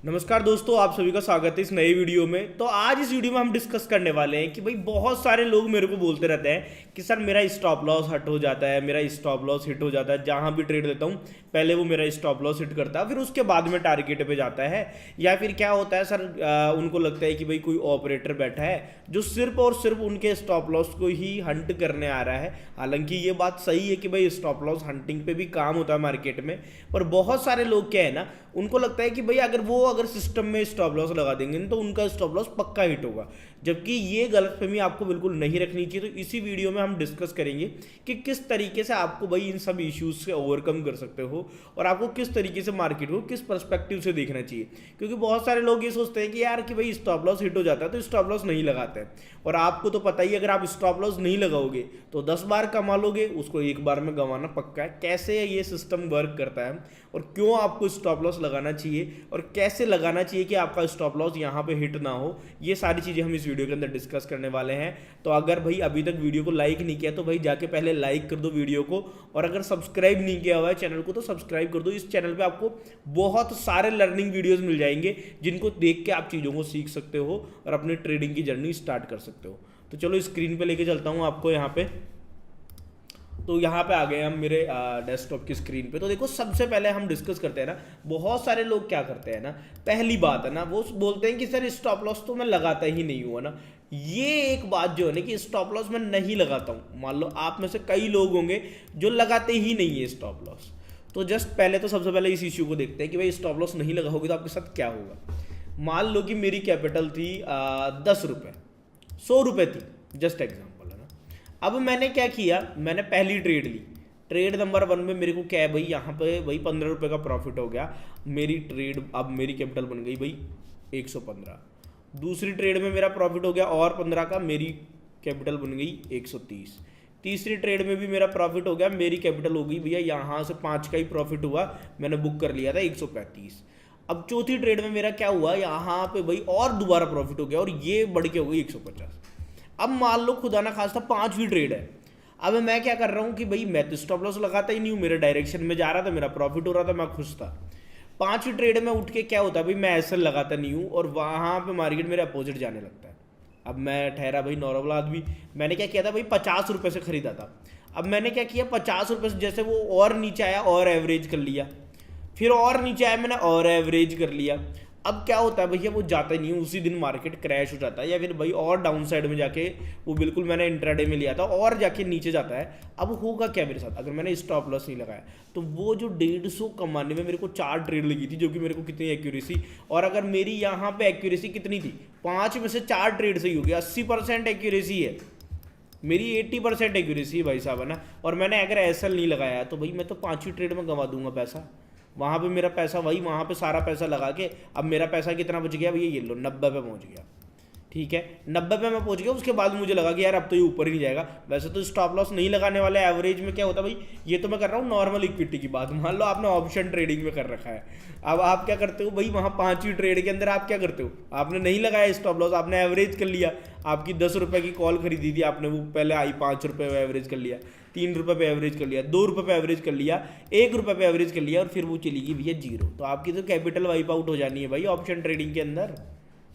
नमस्कार दोस्तों, आप सभी का स्वागत है इस नए वीडियो में। तो आज इस वीडियो में हम डिस्कस करने वाले हैं कि भाई बहुत सारे लोग मेरे को बोलते रहते हैं कि सर मेरा स्टॉप लॉस हट हो जाता है, मेरा स्टॉप लॉस हिट हो जाता है। जहां भी ट्रेड लेता हूं पहले वो मेरा स्टॉप लॉस हिट करता है, फिर उसके बाद में टारगेट पे जाता है। या फिर क्या होता है सर, उनको लगता है कि भाई कोई ऑपरेटर बैठा है जो सिर्फ और सिर्फ उनके स्टॉप लॉस को ही हंट करने आ रहा है। हालांकि ये बात सही है कि भाई स्टॉप लॉस हंटिंग पे भी काम होता है मार्केट में, पर बहुत सारे लोग क्या है ना, उनको लगता है कि भाई अगर सिस्टम में स्टॉप लॉस लगा देंगे तो उनका स्टॉप लॉस पक्का हिट होगा। जबकि ये गलतफहमी आपको बिल्कुल नहीं रखनी चाहिए। तो इसी वीडियो में हम डिस्कस करेंगे कि किस तरीके से आपको भाई इन सब इश्यूज से ओवरकम कर सकते हो और आपको किस तरीके से मार्केट को किस पर्सपेक्टिव से देखना चाहिए। क्योंकि बहुत सारे लोग ये सोचते हैं कि यार कि भाई स्टॉप लॉस हिट हो जाता है तो स्टॉप लॉस नहीं लगाते हैं। और आपको तो पता ही, अगर आप स्टॉप लॉस नहीं लगाओगे तो 10 बार कमा लोगे, उसको एक बार में गंवाना पक्का है। कैसे ये सिस्टम वर्क करता है और क्यों आपको स्टॉप लॉस लगाना चाहिए और कैसे लगाना चाहिए कि आपका स्टॉप लॉस यहाँ पे हिट ना हो, ये सारी चीज़ें हम इस वीडियो के अंदर डिस्कस करने वाले हैं। तो अगर भाई अभी तक वीडियो को लाइक नहीं किया तो भाई जाके पहले लाइक कर दो वीडियो को, और अगर सब्सक्राइब नहीं किया हुआ है चैनल को तो सब्सक्राइब कर दो। इस चैनल पे आपको बहुत सारे लर्निंग वीडियोस मिल जाएंगे जिनको देख के आप चीज़ों को सीख सकते हो और अपनी ट्रेडिंग की जर्नी स्टार्ट कर सकते हो। तो चलो स्क्रीन पे लेके चलता हूँ आपको यहाँ पे। तो यहाँ पे आ गए हम मेरे डेस्कटॉप की स्क्रीन पे। तो देखो, सबसे पहले हम डिस्कस करते हैं ना, बहुत सारे लोग क्या करते हैं ना, पहली बात है ना, वो बोलते हैं कि सर स्टॉप लॉस तो मैं लगाता ही नहीं हुआ ना। ये एक बात जो है ना कि स्टॉप लॉस मैं नहीं लगाता हूँ, मान लो आप में से कई लोग होंगे जो लगाते ही नहीं है स्टॉप लॉस। तो जस्ट पहले तो सबसे पहले इस इश्यू को देखते हैं कि भाई स्टॉप लॉस नहीं लगाओगे तो आपके साथ क्या होगा। मान लो कि मेरी कैपिटल थी 10 रुपये, 100 रुपये थी, जस्ट एग्जाम्पल है ना। अब मैंने क्या किया, मैंने पहली ट्रेड ली। ट्रेड नंबर 1 में मेरे को क्या है भाई, यहाँ पे भाई 15 रुपये का प्रॉफिट हो गया। मेरी ट्रेड, अब मेरी कैपिटल बन गई भाई 115। दूसरी ट्रेड में मेरा प्रॉफिट हो गया और 15 का, मेरी कैपिटल बन गई 130। तीसरी ट्रेड में भी मेरा प्रॉफिट हो गया, मेरी कैपिटल हो गई भैया यहाँ से 5 का ही प्रॉफिट हुआ, मैंने बुक कर लिया था 135। अब चौथी ट्रेड में मेरा क्या हुआ, यहाँ पे भाई और दोबारा प्रॉफिट हो गया और ये बढ़ के हो गई 150। अब मान लो खुदा ना खास्ता 5वीं ट्रेड है। अब मैं क्या कर रहा हूँ कि भाई मैं तो स्टॉप लॉस लगाता ही नहीं हूँ, मेरे डायरेक्शन में जा रहा था, मेरा प्रॉफिट हो रहा था, मैं खुश था। 5वीं ट्रेड में उठ के क्या होता है भाई, मैं ऐसा लगाता नहीं हूँ और वहाँ पे मार्केट मेरे अपोजिट जाने लगता है। अब मैं ठहरा भाई नॉर्मल आदमी, मैंने क्या किया था भाई 50 रुपये से खरीदा था। अब मैंने क्या किया, 50 रुपये से जैसे वो और नीचे आया और एवरेज कर लिया, फिर और नीचे आया मैंने और एवरेज कर लिया। अब क्या होता है भैया, वो जाता ही नहीं है, उसी दिन मार्केट क्रैश हो जाता है या फिर भाई और डाउन साइड में जाके वो बिल्कुल मैंने इंट्राडे में लिया था और जाके नीचे जाता है। अब होगा क्या मेरे साथ, अगर मैंने स्टॉप लॉस नहीं लगाया तो वो जो 150 कमाने में मेरे को 4 ट्रेड लगी थी, जो कि मेरे को कितनी एक्यूरेसी, और अगर मेरी यहाँ पे एक्यूरेसी कितनी थी, 5 में से 4 ट्रेड सही हो गया, 80% एक्यूरेसी है मेरी, 80% एक्यूरेसी है भाई साहब, है ना। और मैंने अगर एसएल नहीं लगाया तो भाई मैं तो 5वीं ट्रेड में गंवा दूंगा पैसा। वहाँ पे मेरा पैसा, वही वहाँ पे सारा पैसा लगा के, अब मेरा पैसा कितना बच गया भैया, ये लो 90 पे पहुँच गया। ठीक है, 90 पे मैं पहुँच गया। उसके बाद मुझे लगा कि यार अब तो ये ऊपर ही नहीं जाएगा। वैसे तो स्टॉप लॉस नहीं लगाने वाले, एवरेज में क्या होता है भाई, ये तो मैं कर रहा हूँ नॉर्मल इक्विटी की बात। मान लो आपने ऑप्शन ट्रेडिंग में कर रखा है, अब आप क्या करते हो भाई, वहाँ 5वीं ट्रेड के अंदर आप क्या करते हो, आपने नहीं लगाया स्टॉप लॉस, आपने एवरेज कर लिया। आपकी 10 रुपये की कॉल खरीदी थी आपने, वो पहले आई 5 रुपये पे एवरेज कर लिया, 3 रुपये पे एवरेज कर लिया, 2 रुपये पे एवरेज कर लिया, 1 रुपये पे एवरेज कर लिया, और फिर वो चली गई भैया 0। तो आपकी तो कैपिटल वाइप आउट हो जानी है भाई ऑप्शन ट्रेडिंग के अंदर,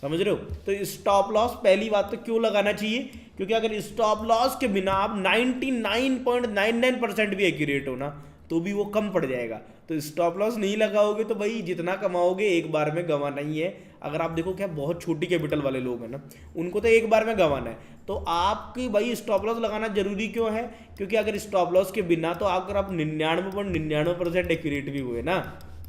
समझ रहे हो। तो स्टॉप लॉस पहली बात तो क्यों लगाना चाहिए, क्योंकि अगर स्टॉप लॉस के बिना आप 99.99% भी एक्यूरेट हो ना तो भी वो कम पड़ जाएगा। तो स्टॉप लॉस नहीं लगाओगे तो भाई जितना कमाओगे एक बार में गंवाना ही है। अगर आप देखो क्या बहुत छोटी कैपिटल वाले लोग हैं ना, उनको तो एक बार में गंवाना है। तो आपकी भाई स्टॉप लॉस लगाना जरूरी क्यों है, क्योंकि अगर स्टॉप लॉस के बिना, तो अगर आप 99.99% एक्यूरेट भी हुए ना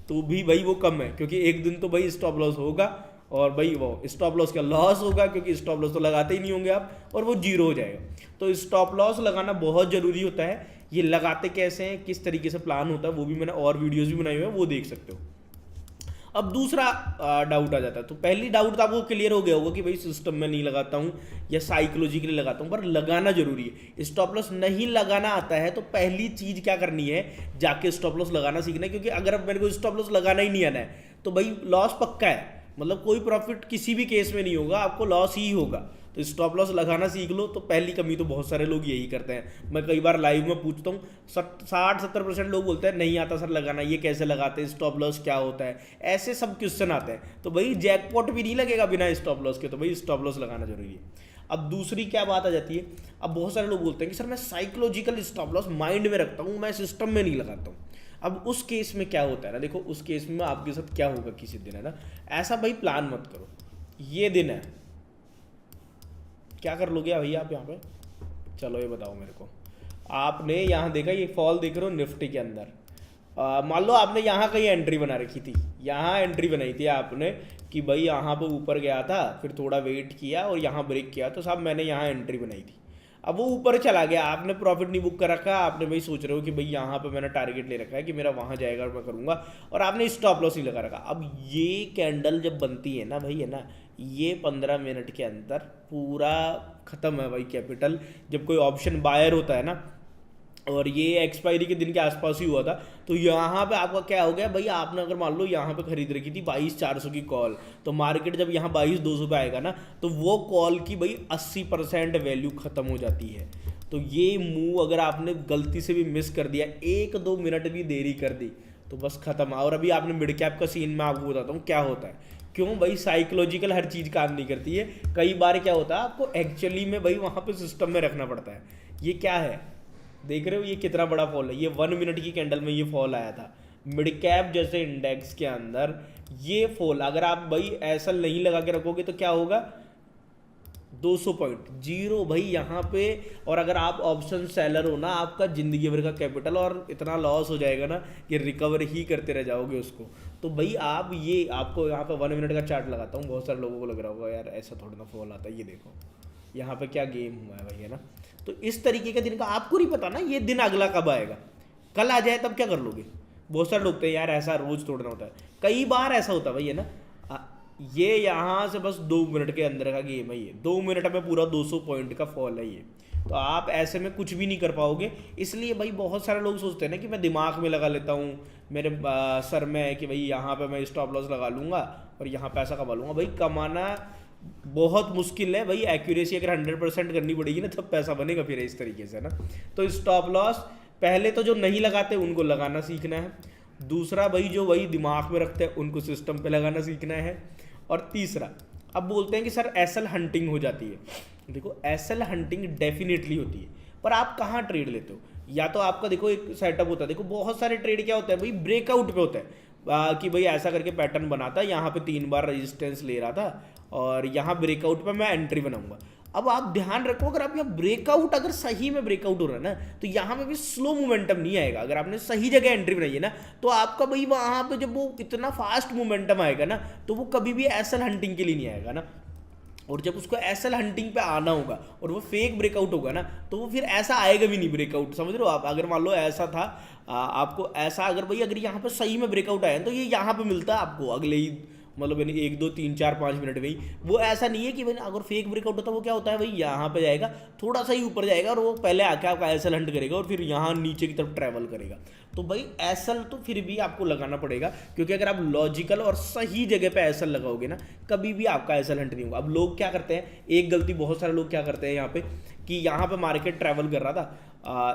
तो भी भाई वो कम है, क्योंकि एक दिन तो भाई स्टॉप लॉस होगा और भाई वो स्टॉप लॉस का लॉस होगा, क्योंकि स्टॉप लॉस तो लगाते ही नहीं होंगे आप, और वो 0 हो जाएगा। तो स्टॉप लॉस लगाना बहुत जरूरी होता है। ये लगाते कैसे हैं, किस तरीके से प्लान होता है, वो भी मैंने और वीडियोस भी बनाए हुए हैं, वो देख सकते हो। अब दूसरा डाउट आ जाता है। तो पहली डाउट तो आपको क्लियर हो गया होगा कि भाई सिस्टम में नहीं लगाता हूँ या साइकोलॉजिकली लगाता हूँ, पर लगाना जरूरी है। स्टॉप लॉस नहीं लगाना आता है तो पहली चीज क्या करनी है, जाके स्टॉप लॉस लगाना सीखना है। क्योंकि अगर मेरे को स्टॉप लॉस लगाना ही नहीं आना है तो भाई लॉस पक्का है, मतलब कोई प्रॉफिट किसी भी केस में नहीं होगा, आपको लॉस ही होगा। तो स्टॉप लॉस लगाना सीख लो। तो पहली कमी तो बहुत सारे लोग यही करते हैं। मैं कई बार लाइव में पूछता हूँ, 60-70% लोग बोलते हैं नहीं आता सर लगाना, ये कैसे लगाते हैं, स्टॉप लॉस क्या होता है, ऐसे सब क्वेश्चन आते हैं। तो भाई जैकपॉट भी नहीं लगेगा बिना स्टॉप लॉस के, तो भाई स्टॉप लॉस लगाना जरूरी है। अब दूसरी क्या बात आ जाती है, अब बहुत सारे लोग बोलते हैं कि सर मैं साइकोलॉजिकल स्टॉप लॉस माइंड में रखता हूँ, मैं सिस्टम में नहीं लगाता हूँ। अब उस केस में क्या होता है ना, देखो उस केस में आपके साथ क्या होगा किसी दिन, है ना, ऐसा भाई प्लान मत करो। ये दिन है, क्या कर लोगे भैया आप यहाँ पे, चलो ये बताओ मेरे को। आपने यहाँ देखा, ये फॉल देख रहे हो निफ्टी के अंदर, मान लो आपने यहाँ कहीं एंट्री बना रखी थी, यहाँ एंट्री बनाई थी आपने कि भाई यहाँ पे ऊपर गया था, फिर थोड़ा वेट किया और यहाँ ब्रेक किया, तो साहब मैंने यहाँ एंट्री बनाई थी। अब वो ऊपर चला गया, आपने प्रॉफिट नहीं बुक कर रखा, आपने भाई सोच रहे हो कि भाई यहाँ पे मैंने टारगेट ले रखा है कि मेरा वहाँ जाएगा और मैं करूँगा, और आपने स्टॉप लॉस नहीं लगा रखा। अब ये कैंडल जब बनती है ना भाई, है ना, ये 15 मिनट के अंदर पूरा खत्म है भाई कैपिटल। जब कोई ऑप्शन बायर होता है ना, और ये एक्सपायरी के दिन के आसपास ही हुआ था, तो यहाँ पे आपका क्या हो गया भाई, आपने अगर मान लो यहाँ पे खरीद रखी थी 22,400 की कॉल, तो मार्केट जब यहाँ 22,200 पे आएगा ना, तो वो कॉल की भाई 80% वैल्यू खत्म हो जाती है। तो ये मूव अगर आपने गलती से भी मिस कर दिया, 1-2 मिनट भी देरी कर दी, तो बस खत्म। और अभी आपने मिड कैप का सीन मैं आपको बताता हूँ क्या होता है, क्यों भाई साइकोलॉजिकल हर चीज़ काम नहीं करती है। कई बार क्या होता है, आपको एक्चुअली में भाई वहाँ पे सिस्टम में रखना पड़ता है। ये क्या है, देख रहे हो ये कितना बड़ा फॉल है, ये 1 मिनट की कैंडल में ये फॉल आया था मिड कैप जैसे इंडेक्स के अंदर। ये फॉल अगर आप भाई ऐसा नहीं लगा के रखोगे तो क्या होगा, 200 पॉइंट जीरो भाई यहाँ पे। और अगर आप ऑप्शन सेलर हो ना, आपका जिंदगी भर का कैपिटल और इतना लॉस हो जाएगा ना कि रिकवर ही करते रह जाओगे उसको। तो भाई आप ये, आपको यहाँ पे 1 मिनट का चार्ट लगाता हूँ, बहुत सारे लोगों को लग रहा होगा यार ऐसा थोड़ा ना फॉल आता है, ये देखो यहाँ पे क्या गेम हुआ है भाई, है ना। तो इस तरीके का दिन का आपको नहीं पता ना ये दिन अगला कब आएगा, कल आ जाए तब क्या कर लोगे। बहुत सारे लोग थे यार ऐसा रोज तोड़ना होता है, कई बार ऐसा होता है भाई, है ना। ये यहाँ से बस 2 मिनट के अंदर का गेम है, ये 2 मिनट में पूरा 200 पॉइंट का फॉल है ये। तो आप ऐसे में कुछ भी नहीं कर पाओगे। इसलिए भाई बहुत सारे लोग सोचते हैं ना कि मैं दिमाग में लगा लेता हूँ, मेरे सर में है कि भाई यहाँ पे मैं स्टॉप लॉस लगा लूँगा और यहाँ पैसा कमा लूँगा। भाई कमाना बहुत मुश्किल है भाई, एक्यूरेसी अगर 100% करनी पड़ेगी ना तब पैसा बनेगा फिर इस तरीके से ना। तो स्टॉप लॉस पहले तो जो नहीं लगाते उनको लगाना सीखना है, दूसरा भाई जो वही दिमाग में रखते हैं उनको सिस्टम पे लगाना सीखना है, और तीसरा अब बोलते हैं कि सर एसएल हंटिंग हो जाती है। देखो एसएल हंटिंग डेफिनेटली होती है, पर आप कहाँ ट्रेड लेते हो, या तो आपका देखो एक सेटअप होता है। देखो बहुत सारे ट्रेड क्या होता है भाई, ब्रेकआउट पे होता है कि भाई ऐसा करके पैटर्न बनाता है, यहाँ पे 3 बार रेजिस्टेंस ले रहा था और यहाँ ब्रेकआउट पे मैं एंट्री बनाऊंगा। अब आप ध्यान रखो, अगर आप यहाँ ब्रेकआउट अगर सही में ब्रेकआउट हो रहा है ना, तो यहाँ पे भी स्लो मोमेंटम नहीं आएगा। अगर आपने सही जगह एंट्री बनाई है ना, तो आपका भाई वहाँ पे जब वो इतना फास्ट मोमेंटम आएगा ना, तो वो कभी भी एसएल हंटिंग के लिए नहीं आएगा ना। और जब उसको एसएल हंटिंग पे आना होगा और वो फेक ब्रेकआउट होगा ना, तो वो फिर ऐसा आएगा भी नहीं ब्रेकआउट, समझ रहे हो आप। अगर मान लो ऐसा था आपको ऐसा, अगर भाई अगर यहाँ पे सही में ब्रेकआउट आया तो ये यहाँ पे मिलता है आपको अगले ही मतलब 1, 2, 3, 4, 5 मिनट में ही। वो ऐसा नहीं है कि भाई अगर फेक ब्रेकआउट होता है वो क्या होता है भाई, यहाँ पे जाएगा थोड़ा सा ही ऊपर जाएगा और वो पहले आके आपका एसएल हंट करेगा और फिर यहाँ नीचे की तरफ ट्रैवल करेगा। तो भाई एसएल तो फिर भी आपको लगाना पड़ेगा, क्योंकि अगर आप लॉजिकल और सही जगह पे एसएल लगाओगे ना, कभी भी आपका एसएल हंट नहीं होगा। अब लोग क्या करते हैं, एक गलती बहुत सारे लोग क्या करते हैं यहाँ पे, कि यहाँ पे मार्केट ट्रैवल कर रहा था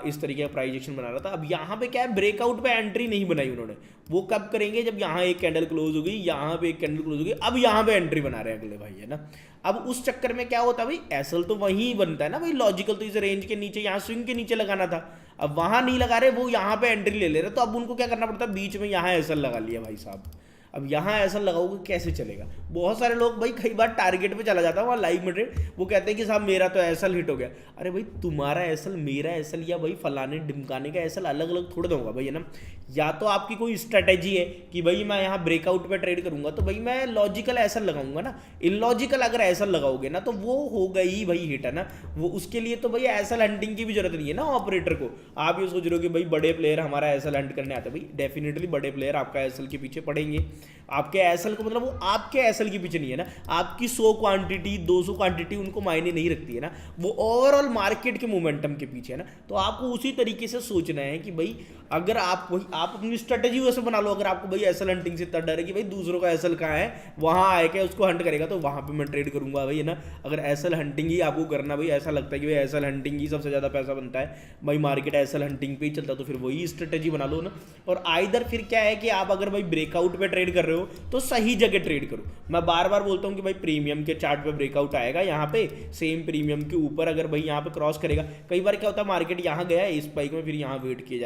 इस तरीके का प्राइस एक्शन बना रहा था। अब यहाँ पे क्या है, ब्रेकआउट पे एंट्री नहीं बनाई उन्होंने। वो कब करेंगे, जब यहाँ एक कैंडल क्लोज हो गई, यहाँ पे एक कैंडल क्लोज हो गई, अब यहाँ पे एंट्री बना रहे हैं अगले भाई, है ना। अब उस चक्कर में क्या होता है भाई, एसएल तो वहीं बनता है ना भाई, लॉजिकल तो इस रेंज के नीचे, यहाँ स्विंग के नीचे लगाना था, अब वहां नहीं लगा रहे, वो यहाँ पे एंट्री ले ले रहे, तो अब उनको क्या करना पड़ता है, बीच में यहाँ एसएल लगा लिया भाई साहब। अब यहाँ ऐसा लगाओगे कैसे चलेगा। बहुत सारे लोग भाई कई बार टारगेट पे चला जाता है वहाँ लाइव में ट्रेड, वो कहते हैं कि साहब मेरा तो एसएल हिट हो गया। अरे भाई तुम्हारा एसएल, मेरा एसएल, या भाई फलाने ढिमकाने का एसएल अलग अलग थोड़ा दूंगा भाई, है ना। या तो आपकी कोई स्ट्रेटेजी है कि भाई मैं यहाँ ब्रेकआउट पे ट्रेड करूंगा, तो भाई मैं लॉजिकल एसएल लगाऊंगा ना। इलॉजिकल अगर एसएल लगाओगे ना तो वो हो गई भाई हिट, है ना। वो उसके लिए तो भाई एसएल हंटिंग की भी जरूरत नहीं है ना ऑपरेटर को। आप ये सोच रहे हो कि भाई बड़े प्लेयर हमारा एसएल हंट करने आते हैं, भाई डेफिनेटली बड़े प्लेयर आपका एसएल के पीछे पड़ेंगे। आपके एसएल को, मतलब वो आपके एसएल के पीछे नहीं है ना, आपकी 100 क्वांटिटी 200 क्वांटिटी उनको मायने नहीं रखती है ना, वो ओवरऑल मार्केट के मोमेंटम के पीछे है ना। तो आपको उसी तरीके से सोचना है कि भाई अगर आप अपनी स्ट्रेटेजी वैसे बना लो। अगर आपको भाई एसएल हंटिंग से इतना डर है कि भाई दूसरों का एसएल कहाँ है, वहाँ आएगा उसको हंट करेगा तो वहाँ पे मैं ट्रेड करूंगा भाई, है ना। अगर एसएल हंटिंग ही आपको करना भाई, ऐसा लगता है कि भाई एसएल हंटिंग ही सबसे ज़्यादा पैसा बनता है भाई, मार्केट एसएल हंटिंग पे ही चलता है, तो फिर वही स्ट्रेटेजी बना लो ना। और आइदर फिर क्या है कि आप अगर भाई ब्रेकआउट पे ट्रेड कर रहे हो तो सही जगह ट्रेड करो। मैं बार बार बोलता हूँ कि भाई प्रीमियम के चार्ट पे ब्रेकआउट आएगा, यहाँ पे सेम प्रीमियम के ऊपर अगर भाई यहाँ पे क्रॉस करेगा। कई बार क्या होता है मार्केट यहाँ गया है इस स्पाइक में, फिर यहाँ वेट किया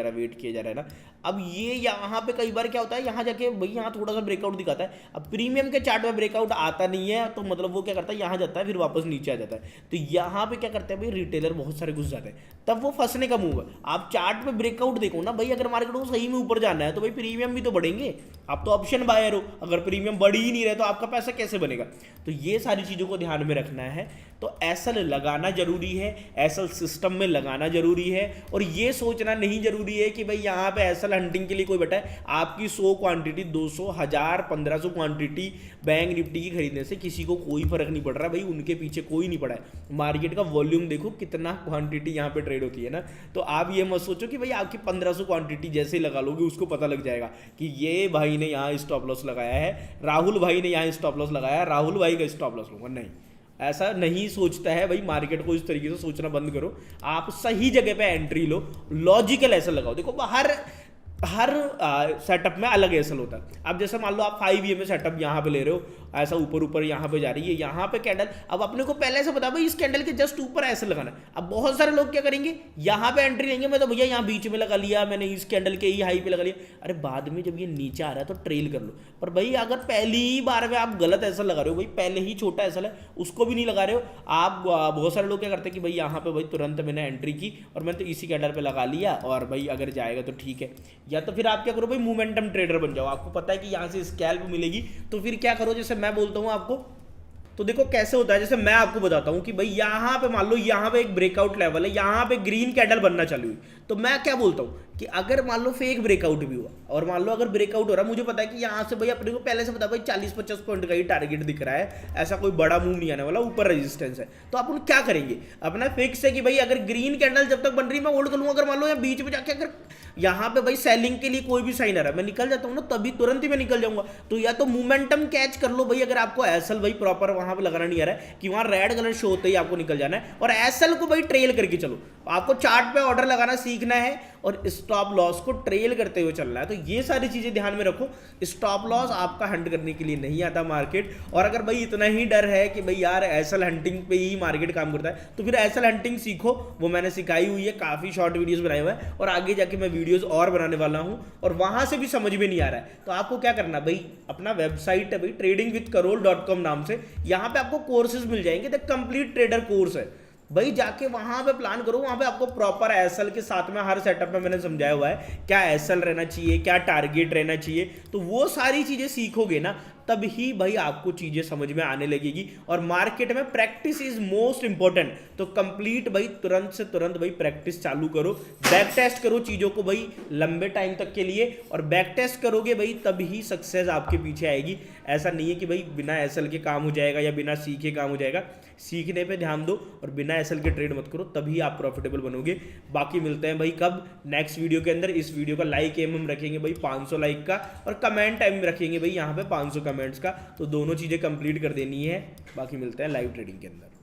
जा रहा है ना। अब ये यहाँ पे कई बार क्या होता है, यहाँ जाके भाई यहाँ थोड़ा सा ब्रेकआउट दिखाता है। अब प्रीमियम के चार्ट में ब्रेकआउट आता नहीं है तो मतलब वो क्या करता है, यहाँ जाता है फिर वापस नीचे आ जाता है। तो यहाँ पे क्या करते हैं भाई, रिटेलर बहुत सारे घुस जाते हैं, तब वो फंसने का मूव है। आप चार्ट पे ब्रेकआउट देखो ना भाई, अगर मार्केट को सही में ऊपर जाना है तो भाई प्रीमियम भी तो बढ़ेंगे। आप तो ऑप्शन बायर हो, अगर प्रीमियम बढ़ ही नहीं रहे तो आपका पैसा कैसे बनेगा। तो ये सारी चीज़ों को ध्यान में रखना है। तो एसएल लगाना जरूरी है, एसएल सिस्टम में लगाना जरूरी है, और ये सोचना नहीं जरूरी है कि भाई यहाँ पे एसएल हंटिंग के लिए कोई बैठा है। आपकी 100 क्वांटिटी 200 1000 1500 क्वांटिटी बैंक निफ्टी की खरीदने से किसी को कोई फर्क नहीं पड़ रहा भाई, उनके पीछे कोई नहीं पड़ा है। मार्केट का वॉल्यूम देखो कितना क्वांटिटी यहाँ पे ट्रेड होती है ना। तो आप ये मत सोचो कि भाई आपकी 1500 क्वांटिटी जैसे ही लगा लोगे उसको पता लग जाएगा कि ये भाई ने यहाँ स्टॉप लॉस लगाया है, राहुल भाई ने यहाँ स्टॉप लॉस लगाया है, राहुल भाई का स्टॉप लॉस लूंगा। नहीं, ऐसा नहीं सोचता है भाई। मार्केट को इस तरीके से सोचना बंद करो, आप सही जगह पे एंट्री लो, लॉजिकल ऐसा लगाओ। देखो हर सेटअप में अलग एसएल होता है। अब जैसे मान लो आप 5 में सेटअप यहाँ पे ले रहे हो, ऐसा ऊपर ऊपर यहाँ पे जा रही है, यहाँ पे कैंडल, अब अपने को पहले से पता भाई इस कैंडल के जस्ट ऊपर ऐसे लगाना है। अब बहुत सारे लोग क्या करेंगे, यहाँ पे एंट्री लेंगे, मैं तो भैया यहाँ बीच में लगा लिया मैंने, इस कैंडल के ही हाई पे लगा लिया। अरे बाद में जब ये नीचे आ रहा है तो ट्रेल कर लो। पर भाई अगर पहली ही बार में आप गलत ऐसा लगा रहे हो, भाई पहले ही छोटा ऐसा है उसको भी नहीं लगा रहे हो आप। बहुत सारे लोग क्या करते हैं कि भाई यहाँ पे भाई तुरंत मैंने एंट्री की और मैंने तो इसी कैंडल पे लगा लिया और भाई अगर जाएगा तो ठीक है। या तो फिर आप क्या करो भाई, मोमेंटम ट्रेडर बन जाओ। आपको पता है कि यहाँ से स्कैल्प मिलेगी तो फिर क्या करो, जैसे मैं बोलता हूँ आपको, तो देखो कैसे होता है। जैसे मैं आपको बताता हूं कि भाई यहां पे मान लो यहाँ पे एक ब्रेकआउट लेवल है, यहां पे ग्रीन कैंडल बनना चालू हुई, तो मैं क्या बोलता हूं कि अगर मान लो फेक ब्रेकआउट भी हुआ और मान लो अगर ब्रेकआउट हो रहा है, मुझे पता है कि यहां से भाई अपने को पहले से पता है भाई 40-50 पॉइंट का ही टारगेट दिख रहा है, ऐसा कोई बड़ा मूव नहीं आने वाला, ऊपर रेजिस्टेंस है। तो आप क्या करेंगे, अपना फिक्स है कि भाई अगर ग्रीन कैंडल जब तक बन रही है मैं होल्ड कर लूंगा। अगर मान लो या बीच में जाके अगर यहाँ पे भाई सेलिंग के लिए कोई भी साइन आ रहा है, मैं निकल जाता हूँ ना, तभी तुरंत ही मैं निकल जाऊंगा। तो या तो मोमेंटम कैच कर लो भाई, अगर आपको एसएल भाई प्रॉपर वहां पे लगाना नहीं आ रहा है कि वहां रेड कलर शो होते ही आपको निकल जाना है, और एसएल को भाई ट्रेल करके चलो। आपको चार्ट पे ऑर्डर लगाना सीखना है और स्टॉप लॉस को ट्रेल करते हुए चलना है। तो ये सारी चीजें ध्यान में रखो। स्टॉप लॉस आपका हंट करने के लिए नहीं आता मार्केट। और अगर भाई इतना ही डर है कि भाई यार एसएल हंटिंग पे ही मार्केट काम करता है, तो फिर एसएल हंटिंग सीखो, वो मैंने सिखाई हुई है, काफी शॉर्ट वीडियोस बनाए हुए हैं और आगे जाके मैं वीडियोस और बनाने वाला हूं, और वहां से भी समझ में नहीं आ रहा है तो आपको क्या करना भाई, अपना वेबसाइट है भाई tradingwithkarol.com नाम से, यहां पे आपको कोर्सेज मिल जाएंगे। द कंप्लीट ट्रेडर कोर्स है भाई, जाके वहां पे प्लान करो। वहां पे आपको प्रॉपर एसएल के साथ में हर सेटअप में मैंने समझाया हुआ है क्या एसएल रहना चाहिए, क्या टारगेट रहना चाहिए। तो वो सारी चीजें सीखोगे ना, तब ही भाई आपको चीजें समझ में आने लगेगी। और मार्केट में प्रैक्टिस इज मोस्ट इंपॉर्टेंट। तो कंप्लीट भाई तुरंत से तुरंत भाई प्रैक्टिस चालू करो, बैक टेस्ट करो चीजों को भाई लंबे टाइम तक के लिए, और बैक टेस्ट करोगे भाई तब ही सक्सेस आपके पीछे आएगी। ऐसा नहीं है कि भाई बिना एसएल के काम हो जाएगा या बिना सीखे काम हो जाएगा। सीखने पे ध्यान दो और बिना एसएल के ट्रेड मत करो, तभी आप प्रॉफिटेबल बनोगे। बाकी मिलते हैं भाई कब, नेक्स्ट वीडियो के अंदर। इस वीडियो का लाइक एम हम रखेंगे भाई 500 लाइक का, और कमेंट टाइम रखेंगे भाई यहाँ पे 500 कमेंट्स का। तो दोनों चीजें कंप्लीट कर देनी है। बाकी मिलते हैं लाइव ट्रेडिंग के अंदर।